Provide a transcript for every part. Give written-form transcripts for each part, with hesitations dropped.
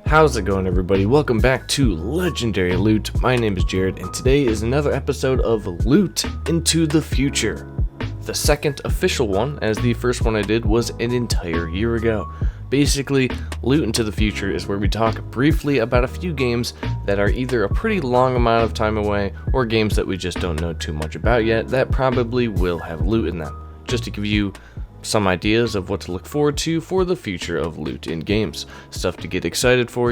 How's it going, everybody? Welcome back to Legendary Loot. My name is Jared, and today is another episode of Loot into the Future. The second official one, as the first one I did was an entire year ago. Basically, Loot into the Future is where we talk briefly about a few games that are either a pretty long amount of time away, or games that we just don't know too much about yet that probably will have loot in them. Just to give you some ideas of what to look forward to for the future of loot in games. Stuff to get excited for,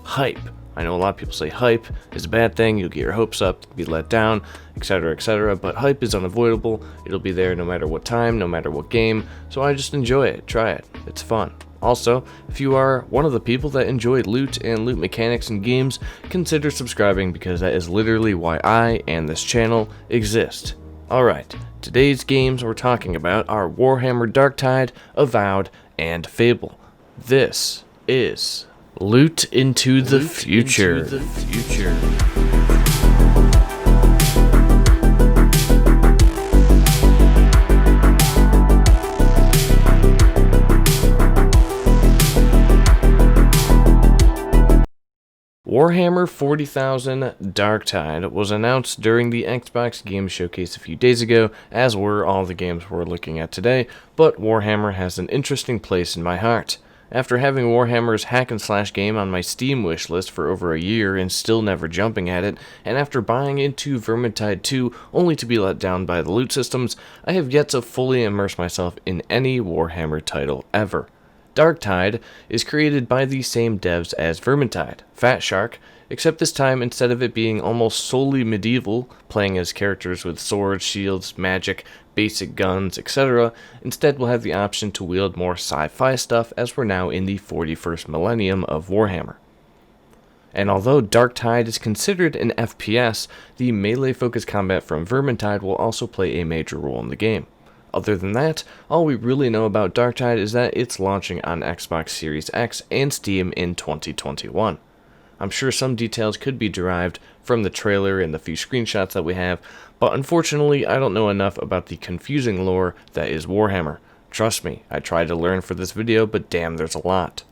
hype. I know a lot of people say hype is a bad thing, you'll get your hopes up, be let down, etc, but hype is unavoidable. It'll be there no matter what time, no matter what game, so I just enjoy it, try it, it's fun. Also, if you are one of the people that enjoy loot and loot mechanics in games, consider subscribing because that is literally why I and this channel exist. Alright, today's games we're talking about are Warhammer Darktide, Avowed, and Fable. This is Loot into the Future. Warhammer 40,000 Darktide was announced during the Xbox Game Showcase a few days ago, as were all the games we're looking at today, but Warhammer has an interesting place in my heart. After having Warhammer's hack and slash game on my Steam wishlist for over a year and still never jumping at it, and after buying into Vermintide 2 only to be let down by the loot systems, I have yet to fully immerse myself in any Warhammer title ever. Darktide is created by the same devs as Vermintide, Fat Shark, except this time instead of it being almost solely medieval, playing as characters with swords, shields, magic, basic guns, etc., instead we'll have the option to wield more sci-fi stuff as we're now in the 41st millennium of Warhammer. And although Darktide is considered an FPS, the melee-focused combat from Vermintide will also play a major role in the game. Other than that, all we really know about Darktide is that it's launching on Xbox Series X and Steam in 2021. I'm sure some details could be derived from the trailer and the few screenshots that we have, but unfortunately I don't know enough about the confusing lore that is Warhammer. Trust me, I tried to learn for this video, but damn, there's a lot.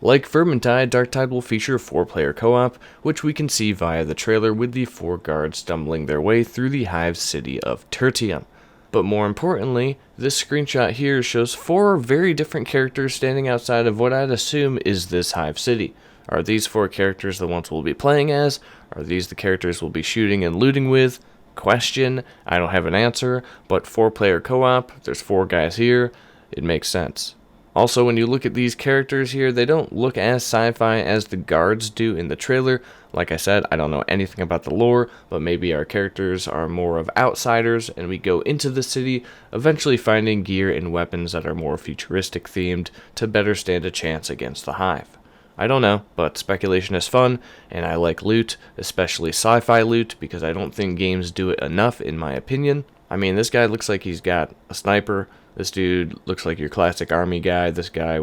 Like Vermintide, Darktide will feature 4-player co-op, which we can see via the trailer with the 4 guards stumbling their way through the hive city of Tertium. But more importantly, this screenshot here shows 4 very different characters standing outside of what I'd assume is this hive city. Are these 4 characters the ones we'll be playing as? Are these the characters we'll be shooting and looting with? Question, I don't have an answer, but 4-player co-op, there's 4 guys here, it makes sense. Also, when you look at these characters here, they don't look as sci-fi as the guards do in the trailer. Like I said, I don't know anything about the lore, but maybe our characters are more of outsiders, and we go into the city, eventually finding gear and weapons that are more futuristic themed to better stand a chance against the hive. I don't know, but speculation is fun, and I like loot, especially sci-fi loot, because I don't think games do it enough in my opinion. I mean, this guy looks like he's got a sniper. This dude looks like your classic army guy. This guy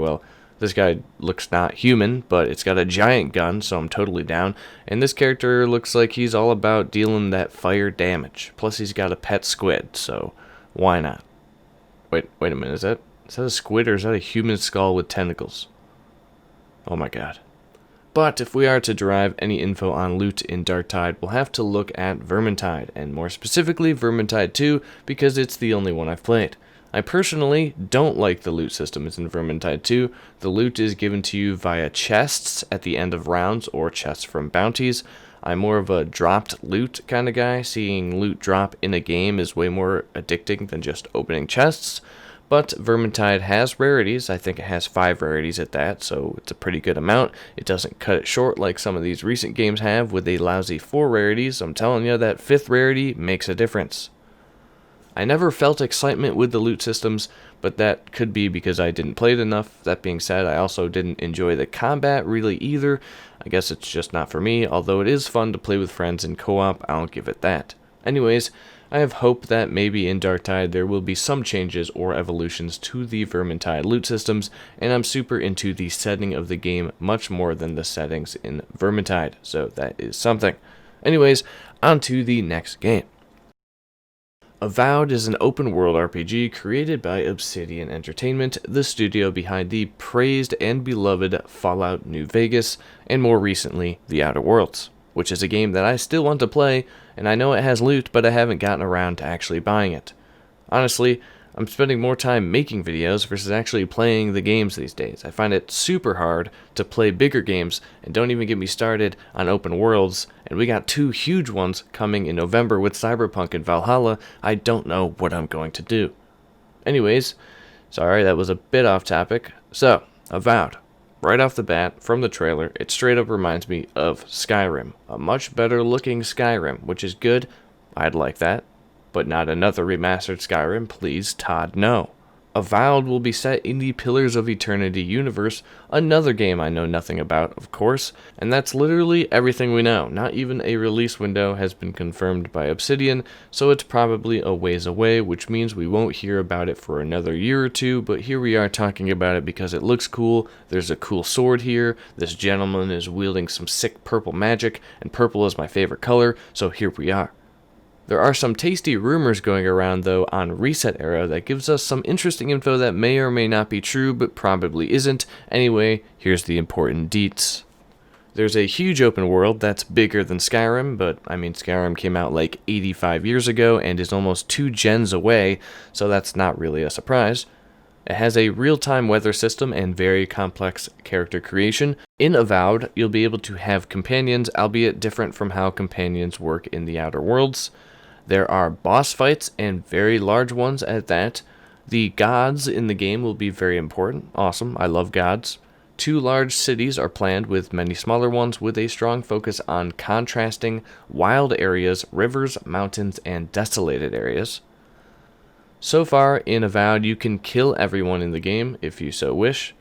looks not human, but it's got a giant gun, so I'm totally down. And this character looks like he's all about dealing that fire damage. Plus he's got a pet squid, so why not? Wait a minute, is that a squid or is that a human skull with tentacles? Oh my god. But if we are to derive any info on loot in Darktide, we'll have to look at Vermintide, and more specifically Vermintide 2, because it's the only one I've played. I personally don't like the loot systems in Vermintide 2. The loot is given to you via chests at the end of rounds or chests from bounties. I'm more of a dropped loot kind of guy. Seeing loot drop in a game is way more addicting than just opening chests. But Vermintide has rarities. I think it has 5 rarities at that, so it's a pretty good amount. It doesn't cut it short like some of these recent games have with a lousy 4 rarities. I'm telling you, that 5th rarity makes a difference. I never felt excitement with the loot systems, but that could be because I didn't play it enough. That being said, I also didn't enjoy the combat really either. I guess it's just not for me, although it is fun to play with friends in co-op, I'll give it that. Anyways, I have hope that maybe in Darktide there will be some changes or evolutions to the Vermintide loot systems, and I'm super into the setting of the game much more than the settings in Vermintide, so that is something. Anyways, on to the next game. Avowed is an open-world RPG created by Obsidian Entertainment, the studio behind the praised and beloved Fallout New Vegas, and more recently, The Outer Worlds, which is a game that I still want to play, and I know it has loot, but I haven't gotten around to actually buying it. Honestly, I'm spending more time making videos versus actually playing the games these days. I find it super hard to play bigger games, and don't even get me started on open worlds, and we got 2 huge ones coming in November with Cyberpunk and Valhalla. I don't know what I'm going to do. Anyways, sorry that was a bit off topic. So, Avowed. Right off the bat, from the trailer, it straight up reminds me of Skyrim. A much better looking Skyrim, which is good. I'd like that. But not another remastered Skyrim, please, Todd, no. Avowed will be set in the Pillars of Eternity universe, another game I know nothing about, of course, and that's literally everything we know. Not even a release window has been confirmed by Obsidian, so it's probably a ways away, which means we won't hear about it for another year or two, but here we are talking about it because it looks cool. There's a cool sword here, this gentleman is wielding some sick purple magic, and purple is my favorite color, so here we are. There are some tasty rumors going around, though, on Reset Era that gives us some interesting info that may or may not be true, but probably isn't. Anyway, here's the important deets. There's a huge open world that's bigger than Skyrim, but I mean Skyrim came out like 85 years ago and is almost 2 gens away, so that's not really a surprise. It has a real-time weather system and very complex character creation. In Avowed, you'll be able to have companions, albeit different from how companions work in the Outer Worlds. There are boss fights, and very large ones at that. The gods in the game will be very important. Awesome, I love gods. 2 large cities are planned with many smaller ones, with a strong focus on contrasting wild areas, rivers, mountains, and desolated areas. So far, in Avowed, you can kill everyone in the game, if you so wish.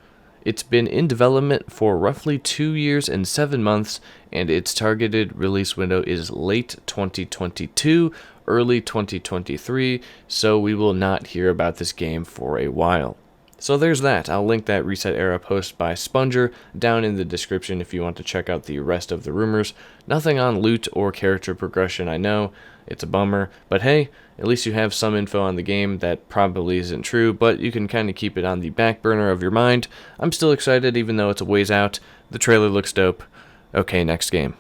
It's been in development for roughly 2 years and 7 months, and its targeted release window is late 2022, early 2023, so we will not hear about this game for a while. So there's that. I'll link that Reset Era post by Sponger down in the description if you want to check out the rest of the rumors. Nothing on loot or character progression, I know. It's a bummer, but hey, at least you have some info on the game that probably isn't true, but you can kind of keep it on the back burner of your mind. I'm still excited even though it's a ways out. The trailer looks dope. Okay, next game.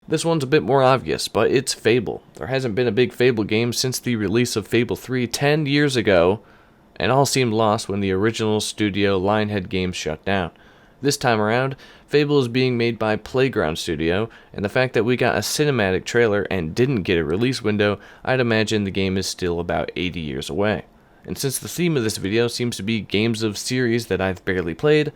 This one's a bit more obvious, but it's Fable. There hasn't been a big Fable game since the release of Fable 3 10 years ago, and all seemed lost when the original studio Lionhead Games shut down. This time around, Fable is being made by Playground Studio, and the fact that we got a cinematic trailer and didn't get a release window, I'd imagine the game is still about 80 years away. And since the theme of this video seems to be games of series that I've barely played,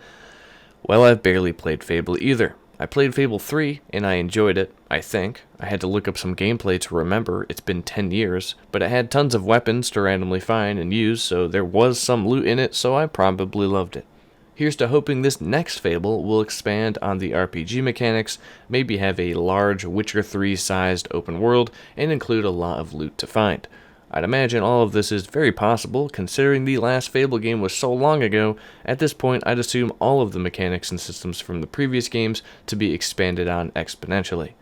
well, I've barely played Fable either. I played Fable 3, and I enjoyed it, I think. I had to look up some gameplay to remember, it's been 10 years, but it had tons of weapons to randomly find and use, so there was some loot in it, so I probably loved it. Here's to hoping this next Fable will expand on the RPG mechanics, maybe have a large Witcher 3-sized open world, and include a lot of loot to find. I'd imagine all of this is very possible, considering the last Fable game was so long ago. At this point, I'd assume all of the mechanics and systems from the previous games to be expanded on exponentially.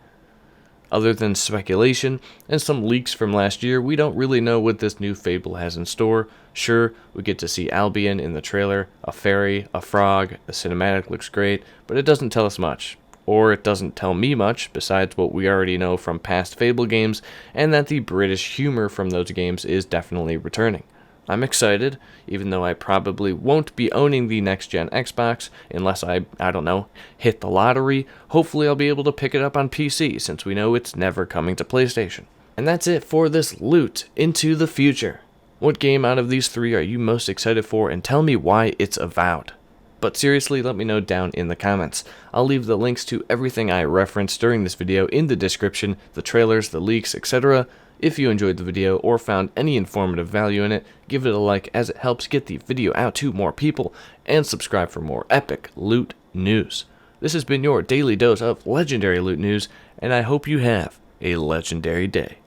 Other than speculation and some leaks from last year, we don't really know what this new Fable has in store. Sure, we get to see Albion in the trailer, a fairy, a frog, the cinematic looks great, but it doesn't tell us much. Or it doesn't tell me much, besides what we already know from past Fable games, and that the British humor from those games is definitely returning. I'm excited, even though I probably won't be owning the next-gen Xbox, unless I don't know, hit the lottery. Hopefully I'll be able to pick it up on PC, since we know it's never coming to PlayStation. And that's it for this loot into the future. What game out of these 3 are you most excited for, and tell me why it's Avowed? But seriously, let me know down in the comments. I'll leave the links to everything I referenced during this video in the description, the trailers, the leaks, etc. If you enjoyed the video or found any informative value in it, give it a like as it helps get the video out to more people, and subscribe for more epic loot news. This has been your daily dose of legendary loot news, and I hope you have a legendary day.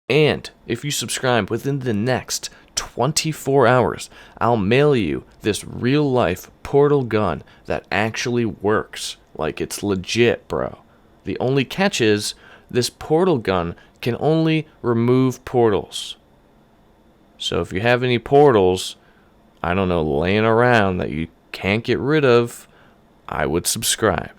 And if you subscribe within the next 24 hours, I'll mail you this real-life portal gun that actually works. Like, it's legit, bro. The only catch is, this portal gun can only remove portals. So if you have any portals, I don't know, laying around that you can't get rid of, I would subscribe.